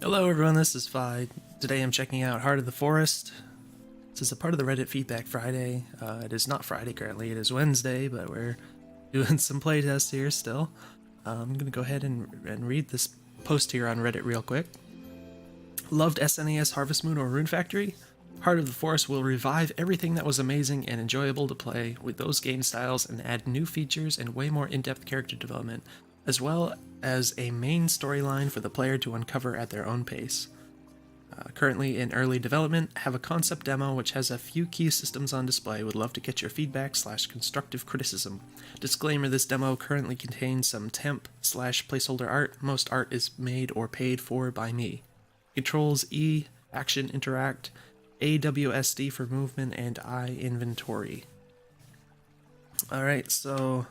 Hello everyone, this is Fi. Today I'm checking out Heart of the Forest. This is a part of the Reddit Feedback Friday. It is not Friday currently, it is Wednesday, but we're doing some playtests here still. I'm going to go ahead and read this post here on Reddit real quick. Loved SNES Harvest Moon or Rune Factory? Heart of the Forest will revive everything that was amazing and enjoyable to play with those game styles and add new features and way more in-depth character development, as well as a main storyline for the player to uncover at their own pace. Currently in early development, have a concept demo which has a few key systems on display. Would love to get your feedback / constructive criticism. Disclaimer, this demo currently contains some temp / placeholder art. Most art is made or paid for by me. Controls E, action interact, AWSD for movement, and I inventory. Alright, so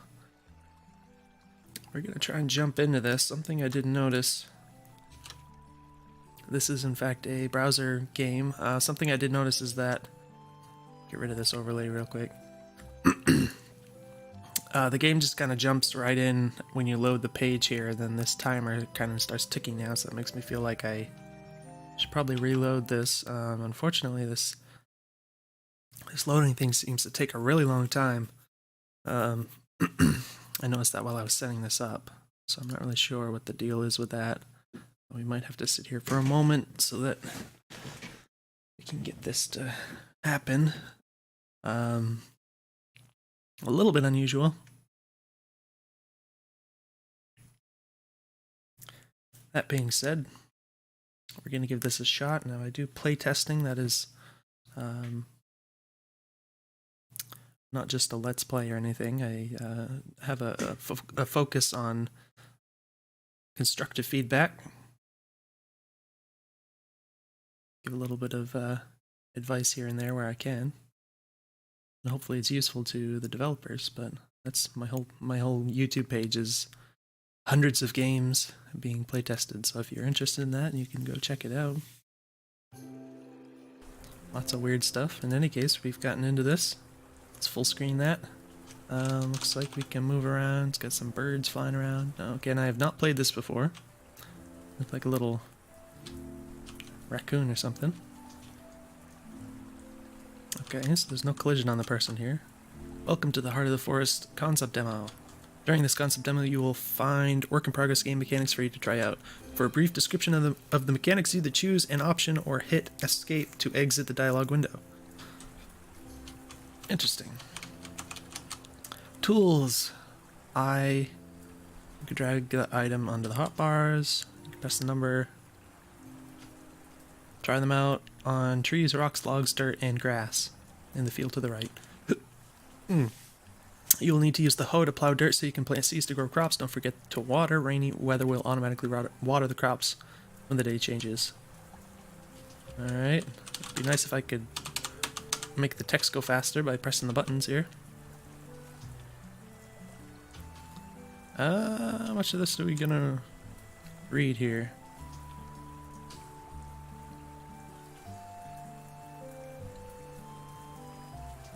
we're going to try and jump into this. Something I did notice. This is in fact a browser game. Something I did notice is that, get rid of this overlay real quick. The game just kind of jumps right in when you load the page here, then this timer kind of starts ticking now, so that makes me feel like I should probably reload this. Unfortunately, this loading thing seems to take a really long time. I noticed that while I was setting this up, so I'm not really sure what the deal is with that. We might have to sit here for a moment so that we can get this to happen. A little bit unusual. That being said, we're going to give this a shot. Now I do playtesting, that is not just a let's play or anything. I have a focus on constructive feedback. Give a little bit of advice here and there where I can. And hopefully it's useful to the developers, but that's my whole YouTube page is hundreds of games being playtested, so if you're interested in that, you can go check it out. Lots of weird stuff. In any case, we've gotten into this. Let's full screen that. Looks like we can move around. It's got some birds flying around. Again, I have not played this before. Looks like a little raccoon or something. Okay, so there's no collision on the person here. Welcome to the Heart of the Forest concept demo. During this concept demo, you will find work-in-progress game mechanics for you to try out. For a brief description of the mechanics, either choose an option or hit escape to exit the dialog window. Interesting. Tools. You can drag the item onto the hotbars. You can press the number. Try them out on trees, rocks, logs, dirt, and grass in the field to the right. You will need to use the hoe to plow dirt so you can plant seeds to grow crops. Don't forget to water. Rainy weather will automatically water the crops when the day changes. Alright. It'd be nice if I could make the text go faster by pressing the buttons here. How much of this are we gonna read here?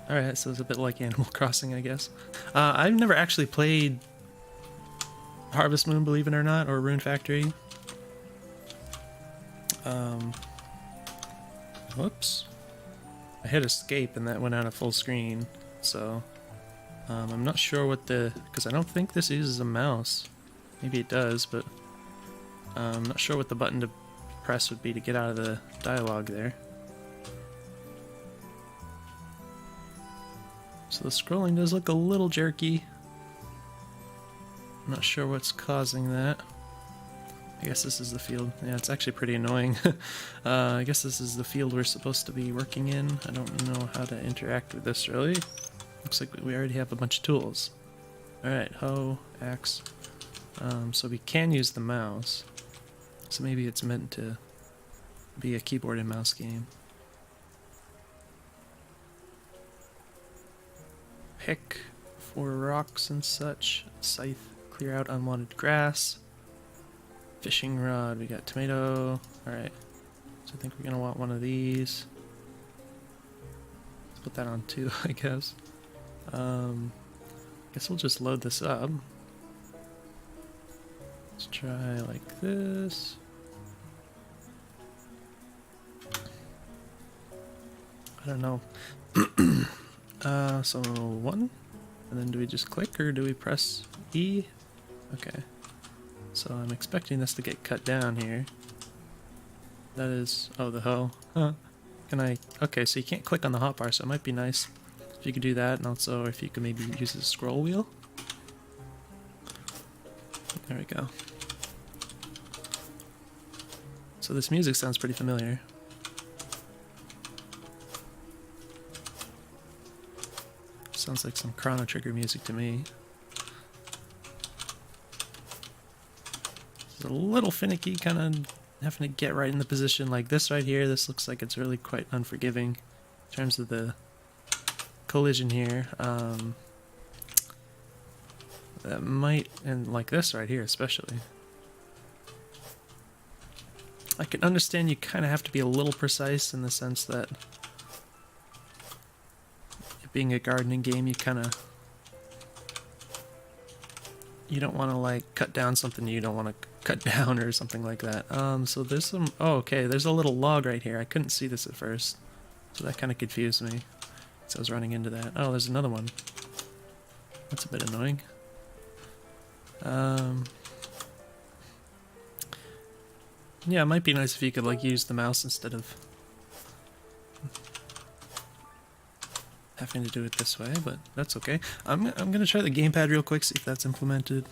Alright, so it's a bit like Animal Crossing, I guess. I've never actually played Harvest Moon, believe it or not, or Rune Factory. Whoops. I hit escape and that went out of full screen, so I'm not sure what because I don't think this uses a mouse. Maybe it does, but I'm not sure what the button to press would be to get out of the dialogue there. So the scrolling does look a little jerky. I'm not sure what's causing that. I guess this is the field. Yeah, it's actually pretty annoying. I guess this is the field we're supposed to be working in. I don't know how to interact with this really. Looks like we already have a bunch of tools. Alright, hoe, axe. So we can use the mouse. So maybe it's meant to be a keyboard and mouse game. Pick for rocks and such. Scythe, clear out unwanted grass. Fishing rod, we got tomato. Alright, so I think we're gonna want one of these. Let's put that on two, I guess. Guess we'll just load this up. Let's try like this. don't know. So 1, and then do we just click or do we press E? Okay. So I'm expecting this to get cut down here. That is, oh, the hoe. Huh. Can I, okay, so you can't click on the hotbar, so it might be nice if you could do that, and also if you could maybe use the scroll wheel. There we go. So this music sounds pretty familiar. Sounds like some Chrono Trigger music to me. It's a little finicky, kind of having to get right in the position like this right here. This looks like it's really quite unforgiving in terms of the collision here. That might, and like this right here especially. I can understand you kind of have to be a little precise in the sense that it being a gardening game, you kind of, you don't want to like cut down something you don't want to cut down or something like that. So there's some, oh, okay, there's a little log right here. I couldn't see this at first, so that kind of confused me. So I was running into that. Oh, there's another one. That's a bit annoying. Yeah, it might be nice if you could like use the mouse instead of having to do it this way, but that's okay. I'm gonna try the gamepad real quick, see if that's implemented.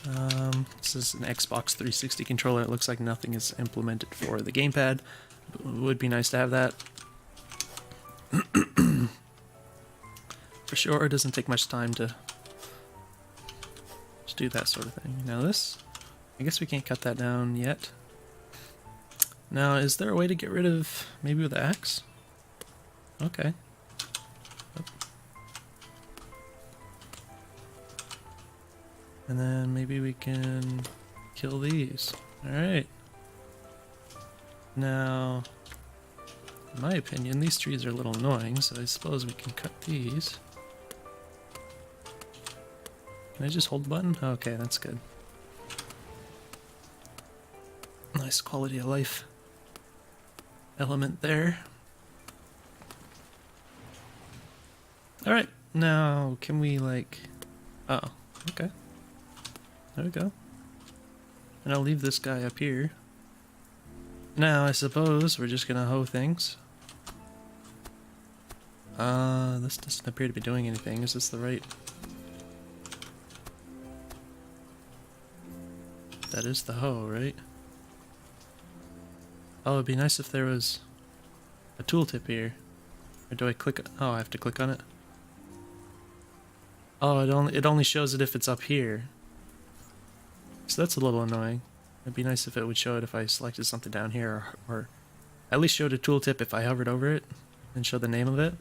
This is an Xbox 360 controller. It looks like nothing is implemented for the gamepad. It would be nice to have that. For sure, it doesn't take much time to do that sort of thing. Now this, I guess we can't cut that down yet. Now, is there a way to get rid of, maybe with the axe? Okay. And then maybe we can kill these. Alright. Now, in my opinion, these trees are a little annoying, so I suppose we can cut these. Can I just hold the button? Okay, that's good. Nice quality of life element there. Alright, now can we like... Oh, okay. There we go. And I'll leave this guy up here. Now I suppose we're just gonna hoe things. This doesn't appear to be doing anything. Is this the right... That is the hoe, right? Oh, it'd be nice if there was a tooltip here. Or do I click? Oh, I have to click on it. Oh, it only shows it if it's up here. So that's a little annoying. It'd be nice if it would show it if I selected something down here, or at least showed a tooltip if I hovered over it and show the name of it.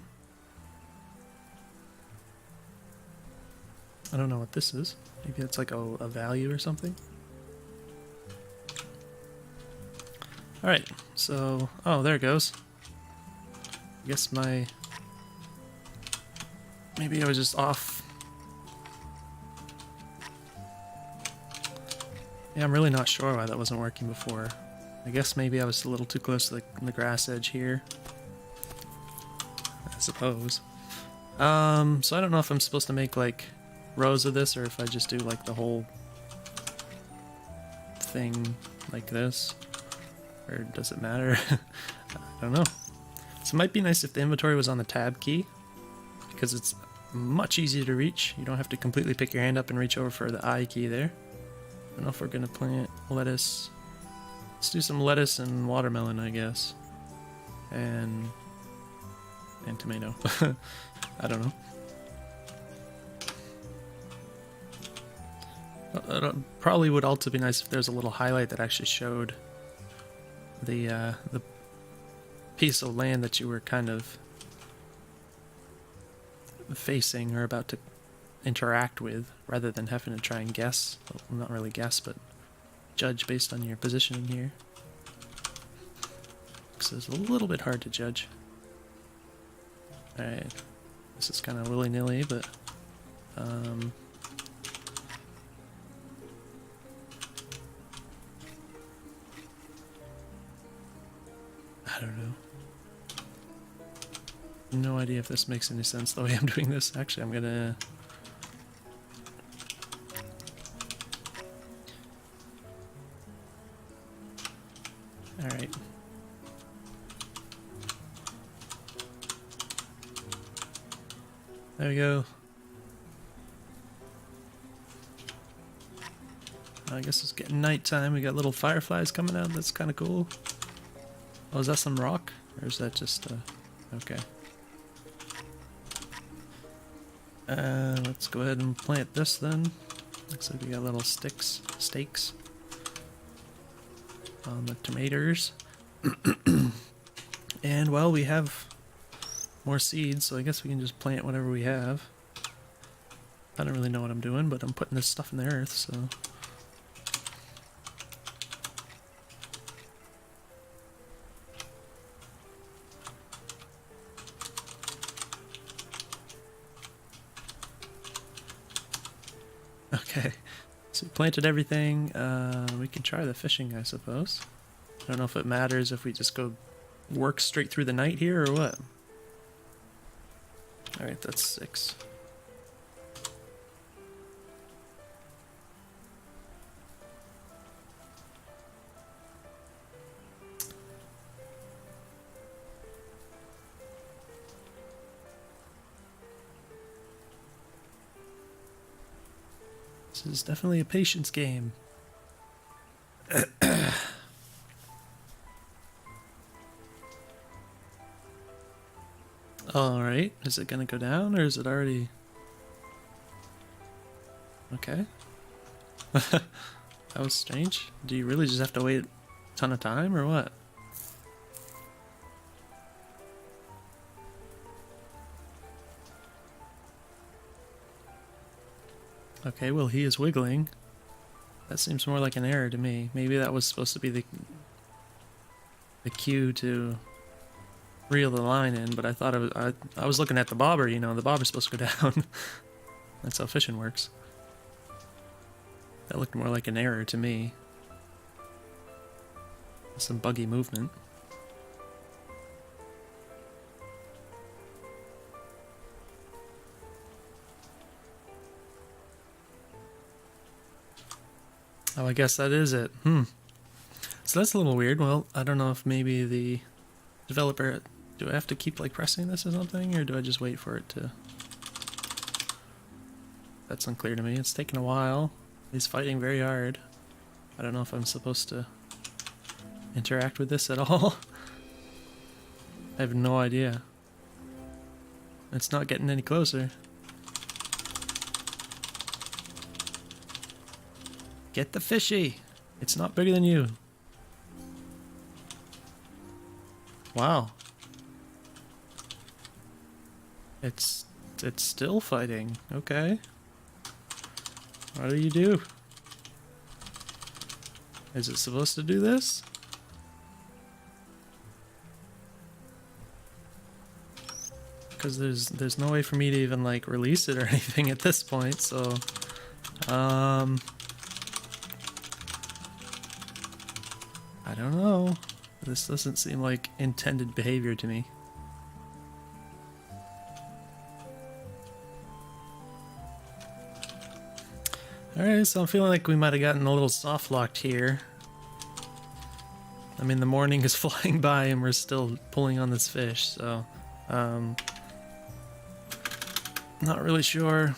I don't know what this is. Maybe it's like a value or something. Alright, so... Oh, there it goes. I guess my... Maybe I was just off. Yeah, I'm really not sure why that wasn't working before. I guess maybe I was a little too close to the grass edge here. I suppose. So I don't know if I'm supposed to make like rows of this or if I just do like the whole thing like this. Or does it matter? I don't know. So it might be nice if the inventory was on the tab key, because it's much easier to reach. You don't have to completely pick your hand up and reach over for the I key there. I don't know if we're gonna plant lettuce. Let's do some lettuce and watermelon, I guess. And tomato. I don't know. It probably would also be nice if there's a little highlight that actually showed the piece of land that you were kind of facing or about to interact with, rather than having to try and guess. Well, not really guess, but judge based on your positioning here. Because it's a little bit hard to judge. Alright, this is kind of willy-nilly, but I don't know. No idea if this makes any sense the way I'm doing this. Actually, I'm gonna... Alright. There we go. I guess it's getting nighttime. We got little fireflies coming out. That's kind of cool. Oh, is that some rock? Or is that just, okay. Let's go ahead and plant this then. Looks like we got little stakes on the tomatoes. And, well, we have more seeds, so I guess we can just plant whatever we have. I don't really know what I'm doing, but I'm putting this stuff in the earth, so... Okay, so we planted everything. We can try the fishing, I suppose. I don't know if it matters if we just go work straight through the night here or what. Alright, that's 6. This is definitely a patience game. Alright, is it gonna go down or is it already... Okay. That was strange. Do you really just have to wait a ton of time or what? Okay, well he is wiggling. That seems more like an error to me. Maybe that was supposed to be the cue to reel the line in, but I thought I was looking at the bobber, you know, the bobber's supposed to go down. That's how fishing works. That looked more like an error to me. Some buggy movement. Oh, I guess that is it. So that's a little weird. Well, I don't know if maybe the developer... Do I have to keep, like, pressing this or something? Or do I just wait for it to... That's unclear to me. It's taking a while. He's fighting very hard. I don't know if I'm supposed to interact with this at all. I have no idea. It's not getting any closer. Get the fishy! It's not bigger than you. Wow. It's still fighting. Okay. What do you do? Is it supposed to do this? Because there's no way for me to even like release it or anything at this point, so I don't know. This doesn't seem like intended behavior to me. Alright, so I'm feeling like we might have gotten a little soft locked here. I mean, the morning is flying by and we're still pulling on this fish, so not really sure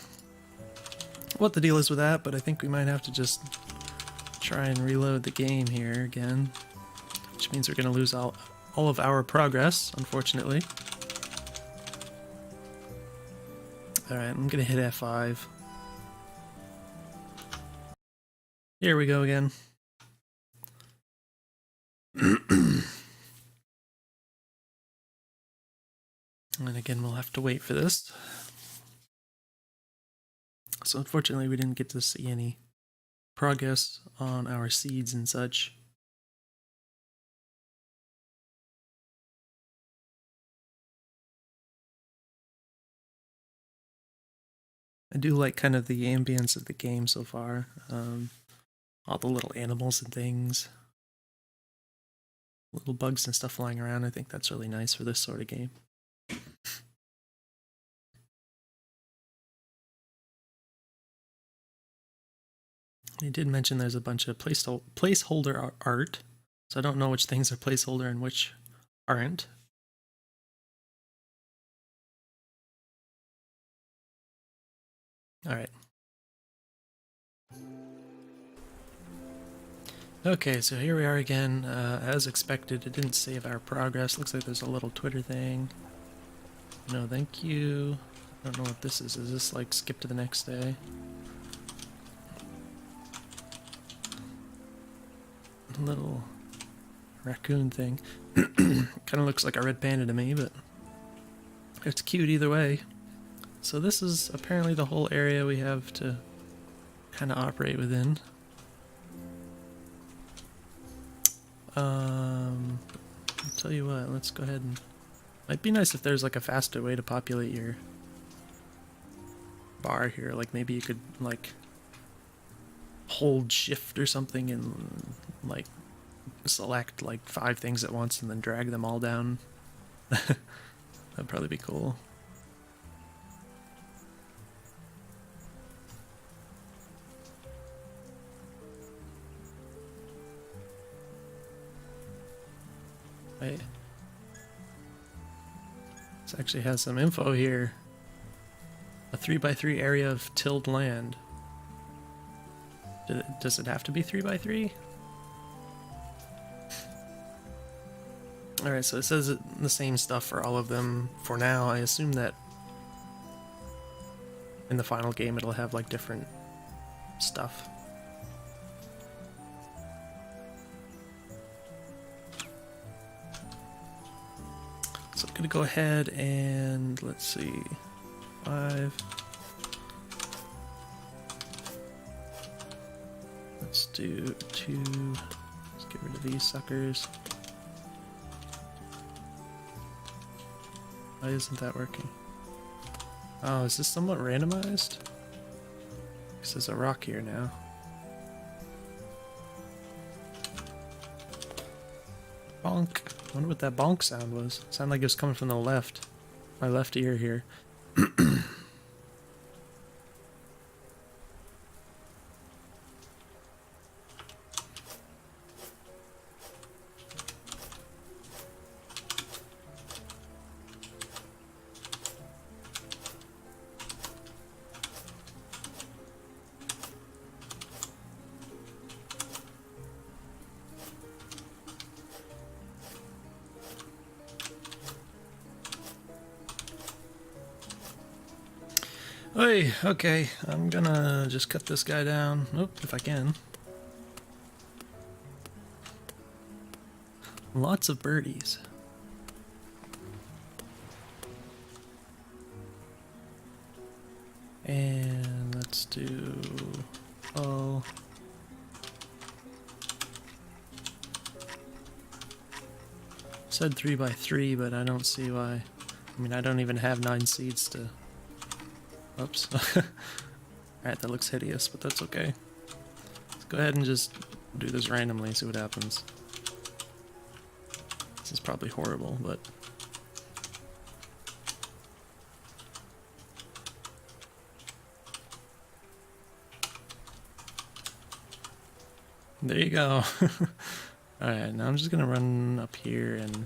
what the deal is with that, but I think we might have to just try and reload the game here again, which means we're going to lose all of our progress, unfortunately. Alright, I'm going to hit F5. Here we go again. And again, we'll have to wait for this. So unfortunately, we didn't get to see any progress on our seeds and such. I do like kind of the ambience of the game so far. All the little animals and things. Little bugs and stuff flying around. I think that's really nice for this sort of game. They did mention there's a bunch of placeholder art, so I don't know which things are placeholder and which aren't. All right. Okay, so here we are again. As expected, it didn't save our progress. Looks like there's a little Twitter thing. No, thank you. I don't know what this is. Is this like skip to the next day? A little raccoon thing. Kind of looks like a red panda to me, but it's cute either way. So this is apparently the whole area we have to kind of operate within. I'll tell you what, let's go ahead and... Might be nice if there's like a faster way to populate your bar here. Like maybe you could like hold shift or something and like select like 5 things at once and then drag them all down. That'd probably be cool. Wait. This actually has some info here. A 3x3 area of tilled land. Does it have to be 3x3? Alright, so it says the same stuff for all of them for now. I assume that in the final game it'll have like different stuff. So I'm gonna go ahead and let's see, 5. Let's do 2. Let's get rid of these suckers. Why isn't that working? Oh, is this somewhat randomized? Because there's a rock here now. Bonk. I wonder what that bonk sound was. It sounded like it was coming from the left. My left ear here. Hey, okay, I'm gonna just cut this guy down. Oop, if I can. Lots of birdies. And let's do... Oh... Said 3x3, but I don't see why. I mean, I don't even have 9 seeds to... Oops. Alright, that looks hideous, but that's okay. Let's go ahead and just do this randomly and see what happens. This is probably horrible, but... There you go. Alright, now I'm just gonna run up here and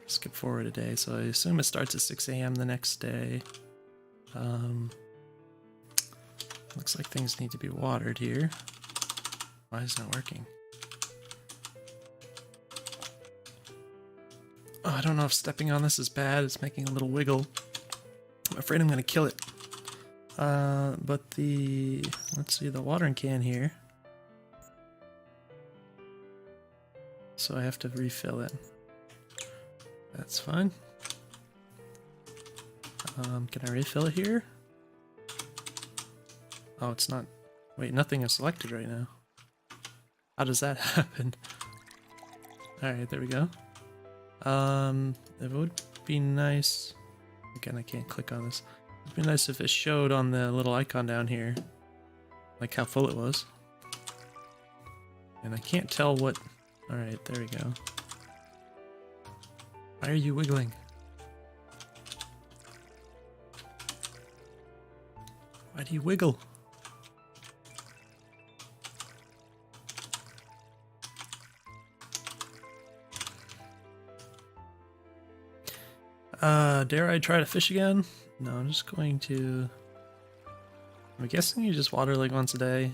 skip forward a day. So I assume it starts at 6 a.m. the next day. Looks like things need to be watered here. Why is it not working? Oh, I don't know if stepping on this is bad. It's making a little wiggle. I'm afraid I'm gonna kill it. But let's see, the watering can here. So I have to refill it. That's fine. Can I refill it here? Oh, it's not. Wait, nothing is selected right now. How does that happen? Alright, there we go. It would be nice. Again, I can't click on this. It'd be nice if it showed on the little icon down here, like how full it was. And I can't tell what... Alright, there we go. Why are you wiggling? Why do you wiggle? Dare I try to fish again? No, I'm just going to... I'm guessing you just water like once a day.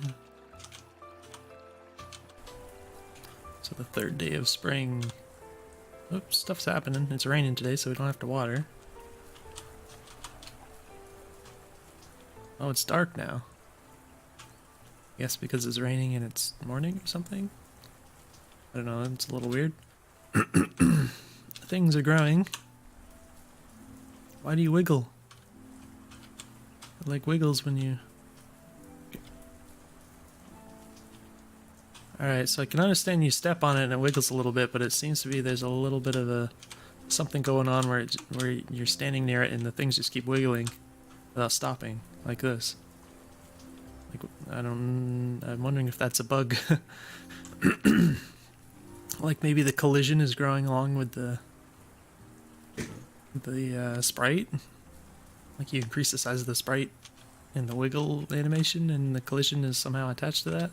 So the third day of spring. Oops, stuff's happening. It's raining today, so we don't have to water. Oh, it's dark now. I guess because it's raining and it's morning or something? I don't know, it's a little weird. Things are growing. Why do you wiggle? It like wiggles when you... Alright, so I can understand you step on it and it wiggles a little bit, but it seems to be there's a little bit of a something going on where you're standing near it and the things just keep wiggling without stopping, like this. Like, I'm wondering if that's a bug. Like maybe the collision is growing along with the sprite. Like you increase the size of the sprite in the wiggle animation and the collision is somehow attached to that.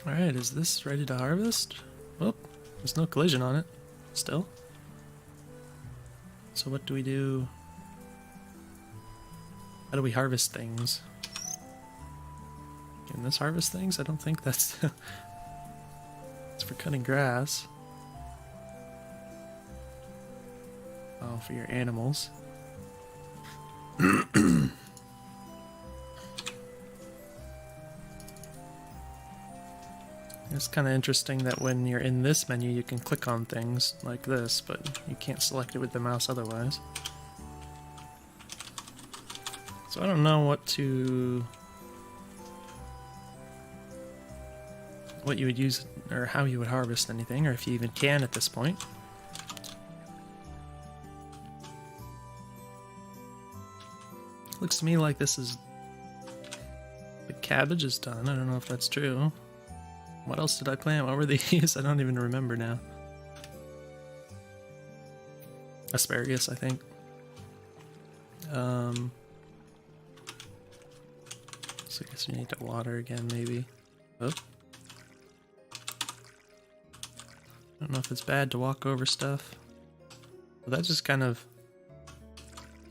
Alright, is this ready to harvest? Oh, there's no collision on it. Still. So what do we do? How do we harvest things? Can this harvest things? I don't think that's... It's for cutting grass. Oh, for your animals. It's kind of interesting that when you're in this menu you can click on things like this, but you can't select it with the mouse otherwise. So I don't know what you would use or how you would harvest anything, or if you even can at this point. Looks to me like this is... the cabbage is done. I don't know if that's true. What else did I plant? What were these? I don't even remember now. Asparagus, I think. So I guess we need to water again, maybe. Oh. I don't know if it's bad to walk over stuff. But that just kind of...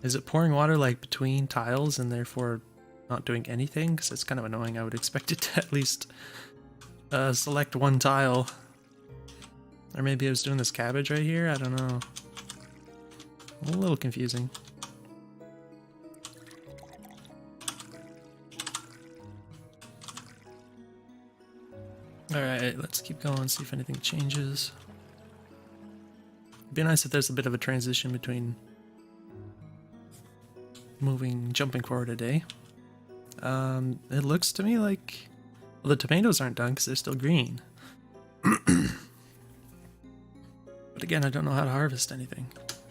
Is it pouring water like between tiles and therefore not doing anything? Because it's kind of annoying. I would expect it to at least select one tile. Or maybe I was doing this cabbage right here? I don't know. A little confusing. Alright, let's keep going, see if anything changes. It'd be nice if there's a bit of a transition between jumping forward a day. It looks to me like... Well, the tomatoes aren't done because they're still green. But again, I don't know how to harvest anything.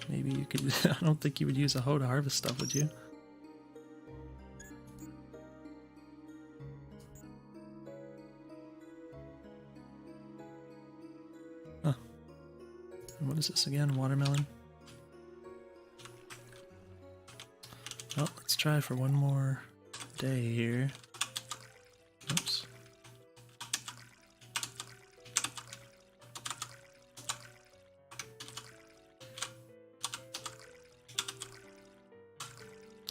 Maybe you could... I don't think you would use a hoe to harvest stuff, would you? Huh. And what is this again? Watermelon? Well, let's try for one more day here. Oops.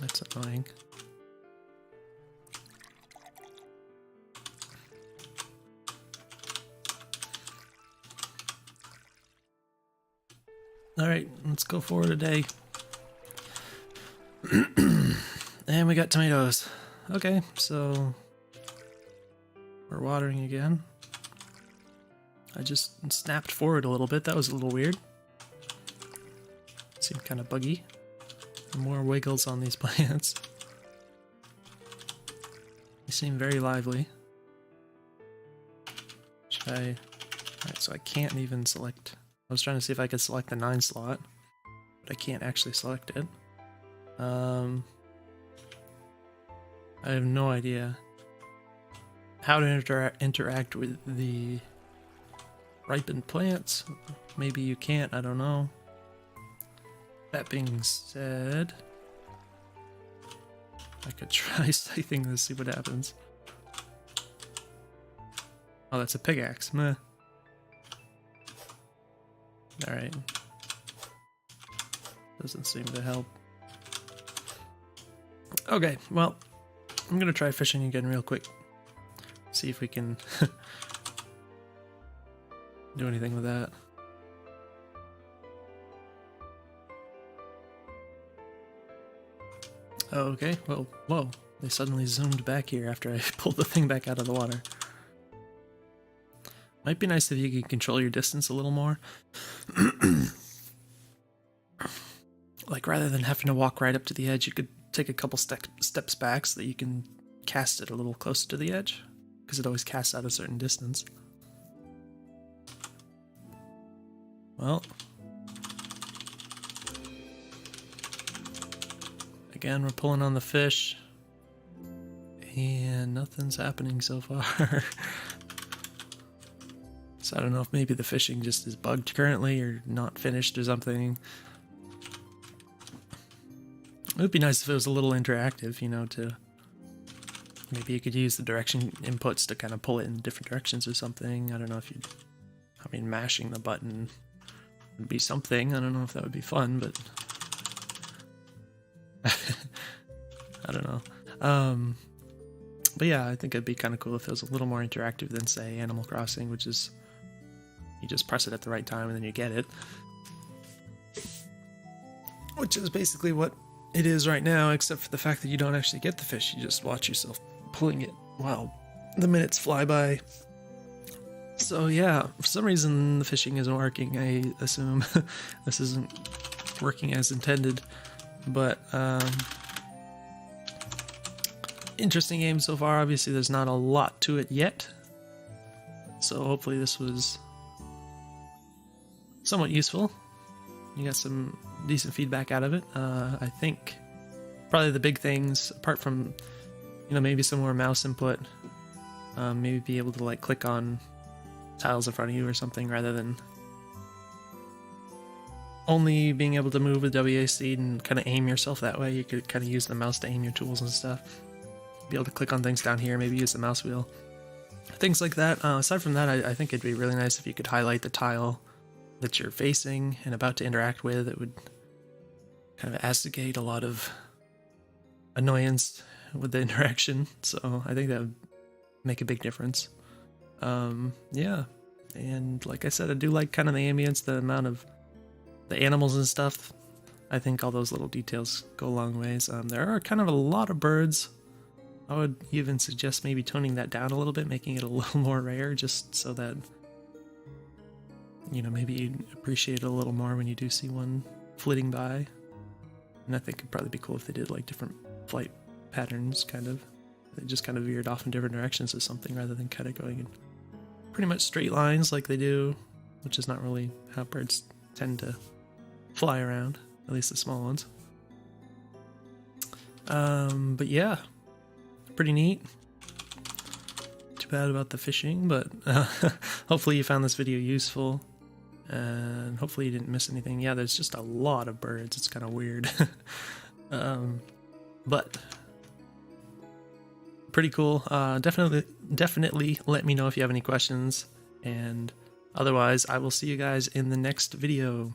That's annoying. Alright, let's go forward a day. And we got tomatoes. Okay, so we're watering again. I just snapped forward a little bit. That was a little weird. Seemed kind of buggy. More wiggles on these plants. They seem very lively. Should I... Alright, so I can't even select... I was trying to see if I could select the 9 slot, but I can't actually select it. I have no idea how to interact with the ripened plants. Maybe you can't, I don't know. That being said, I could try scything this, see what happens. Oh, that's a pickaxe. Meh. Alright. Doesn't seem to help. Okay, well, I'm gonna try fishing again real quick. See if we can do anything with that. Okay, well, whoa. They suddenly zoomed back here after I pulled the thing back out of the water. Might be nice if you could control your distance a little more. Like, rather than having to walk right up to the edge, you could take a couple steps back so that you can cast it a little closer to the edge, because it always casts out a certain distance. Well, again, we're pulling on the fish, and nothing's happening so far. So I don't know if maybe the fishing just is bugged currently or not finished or something. It would be nice if it was a little interactive, you know, to maybe you could use the direction inputs to kind of pull it in different directions or something. I don't know if you'd, I mean, mashing the button would be something. I don't know if that would be fun, but I don't know. But yeah, I think it'd be kind of cool if it was a little more interactive than, say, Animal Crossing, which is you just press it at the right time and then you get it. Which is basically what it is right now, except for the fact that you don't actually get the fish. You just watch yourself pulling it while the minutes fly by. So yeah, for some reason the fishing isn't working. I assume this isn't working as intended. But interesting game so far. Obviously there's not a lot to it yet. So hopefully this was somewhat useful. You got some decent feedback out of it. I think probably the big things, apart from, you know, maybe some more mouse input, maybe be able to like click on tiles in front of you or something rather than only being able to move with WASD and kind of aim yourself that way. You could kind of use the mouse to aim your tools and stuff. Be able to click on things down here, maybe use the mouse wheel. Things like that. Aside from that, I think it'd be really nice if you could highlight the tile that you're facing and about to interact with. It would kind of instigate a lot of annoyance with the interaction, so I think that would make a big difference. Yeah, and like I said, I do like kind of the ambience, the amount of the animals and stuff. I think all those little details go a long ways. There are kind of a lot of birds. I would even suggest maybe toning that down a little bit, making it a little more rare, just so that, you know, maybe you'd appreciate it a little more when you do see one flitting by. And I think it'd probably be cool if they did like different flight patterns, kind of. They just kind of veered off in different directions or something, rather than kind of going in pretty much straight lines like they do, which is not really how birds tend to fly around, at least the small ones. But yeah, pretty neat. Too bad about the fishing, but hopefully you found this video useful. And hopefully you didn't miss anything. Yeah, there's just a lot of birds. It's kind of weird. But pretty cool. Definitely let me know if you have any questions. And otherwise, I will see you guys in the next video.